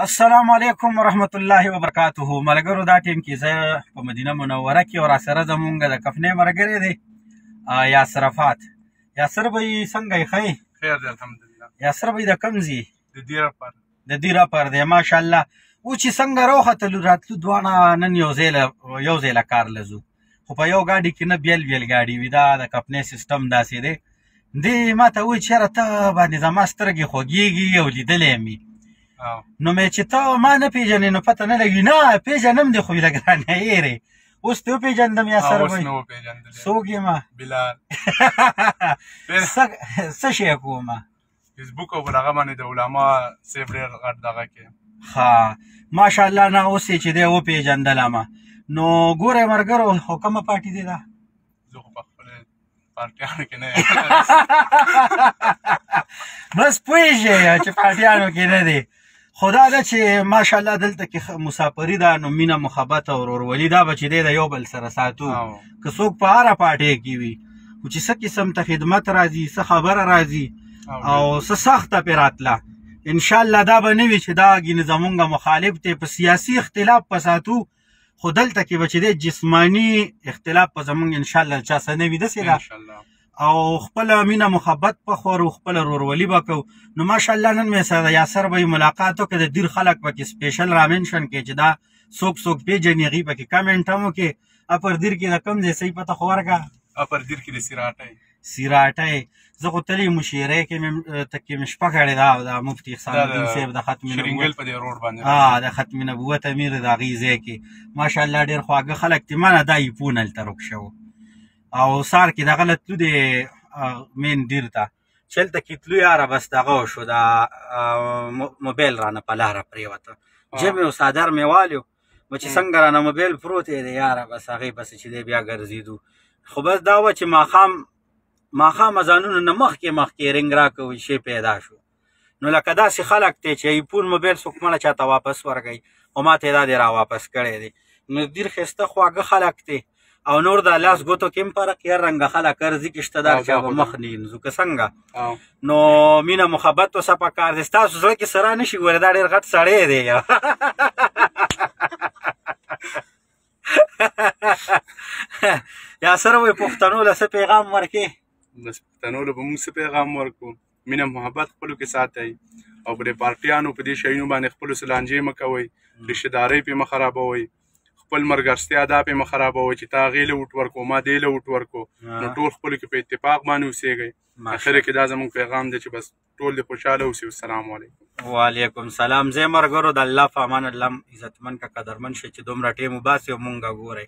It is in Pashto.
السلام علیکم ورحمت الله وبرکاته. ملګرو دا ټیم کې زه په مدینه منوره کې او راسره زمونږ د کفنې ملګری دی یاسر افات. یاسر بھائی څنګه یې؟ ښه خیر دی الحمدلله. یاسر بھائی د کوم ځای؟ د دیره پر. د دیره پر دی. ماشاءالله. و چې څنګه راوختلو راتلو دواړه نن یو ځای له کار له ځو، خو په یو ګاډي کې نه بیل بیل ګاډي وي. دا د کفنې سیسټم داسې دی. دې ما ته وویل چې یاره ته باندې زما سترګې خوږېږي او لیدلی مې. نو مې چې ته ما نه پېژنې نو پته نه لګي. نه پېژنم دې خو لږ رانه هېرې. اوس دې وپېژندم یاسر بھائی. څوک یم؟ بلال. څه شی کومه؟ فیسبوک او پر هغه باندې د علما صاحب ډېر غټ دغه کې. ښه ماشاءالله. نه اوس یې چې دی وپېژندلم. نو ګوره ملګرو خو کومه پارټي دی دا؟ زه خو په خپلې پارټیانو کې نه یم. بس پوهېږې چې پارټیانو کې نه دی. خو دا ده چې ماشاءالله دلته کې مسافري ده، نو مینه محبت او ورورولي دا به چې دی د یو بل سره ساتو. که څوک په هره پارټۍ کې وي، خو چې څه قسم ته خدمت راځي، څه خبره راځي او څه سخته پرې راتله، انشاءالله دا به نه وي چې دا ګینې زمونږ مخالف دی. په سیاسي اختلاف په ساتو، خو دلته کې به چې دی جسماني اختلاف په زمونږ انشاءالله چا څه نه وي. داسې ده او خپله مینه محبت به خورو، خپله ورورولي به کوو. نو ماشاءالله نن مې سره د یاسر بھائی ملاقات وکړه. د دیر خلک پکې سپیشل را منشن کړي چې دا څوک پېژني، هغوی پکې کمنټ هم وکړي. اپر دیر کې د کوم ځای صحیح پته خو ورکړه؟ اپر دیر کې د سراټۍ. زه خو تللی مشیری کې مې شپه کړې ده د مفتي احسان الدین صاحب د ختم شرنګل په دې روډ باندې د ختم نبوت امیر د هغې ځای کې ماشاءالله ډېر خواږه خلک دي. ما نه دا ایپون هلته روک شو او سار کې دغه له تلو د مین دیر ته چې هلته کې تلو یاره بس دغه وشو، د موبایل رانه په لاره پرېوته. جیب مې و څادر مې والیو، نو چې څنګه رانه موبایل پروت دی یاره بس هغې پسې چې دی بیا ګرځېدو. خو بس دا وه چې ماښام اذانونو نه مخکې رنګ راکوي شی پیدا شو. نو لکه داسې خلک دی چې ایفون موبایل څوک مله چاته واپس ورکوي، خو ما ته یې دا دی را واپس کړی دی. نو ډېر ښایسته خواږه خلک دی او نور د لاس ګوتو کې هم فرق هر رنګه خلک ارځي کې شته دار چا به مخ نه ینځو که څنګه. نو مینه محبت اوسه پکار دی. ستاسو زړه کې سره نه شي ګوره دا ډېر غټ سړی دی. یاسر وایي پښتنو له څه پیغام ورکې؟ بس پښتنو له به موږ څه پیغام ورکړو؟ مینه محبت خپلو کې ساتئ او په دې پارټیانو په دې شیونو باندې خپلو سه لانجې مه کوئ، رشتهدارۍ پې مه خرابوئ، خپل ملګرتیا دا پې مه خرابوئ چې تا هغې له وټ ورکو ما دې له وټ ورکو. نو ټول خپلو کې په اتفاق باندې اوسېږئ. اخره کې دا زموږ پیغام دی چې بس ټول دې خوشحاله اوسي. السلام علیکم. وعلیکم سلام. زه ملګرو د الله په امان الله عزتمن که قدرمن شئ چې دومره ټیم وباسئ او مونږ ګورئ.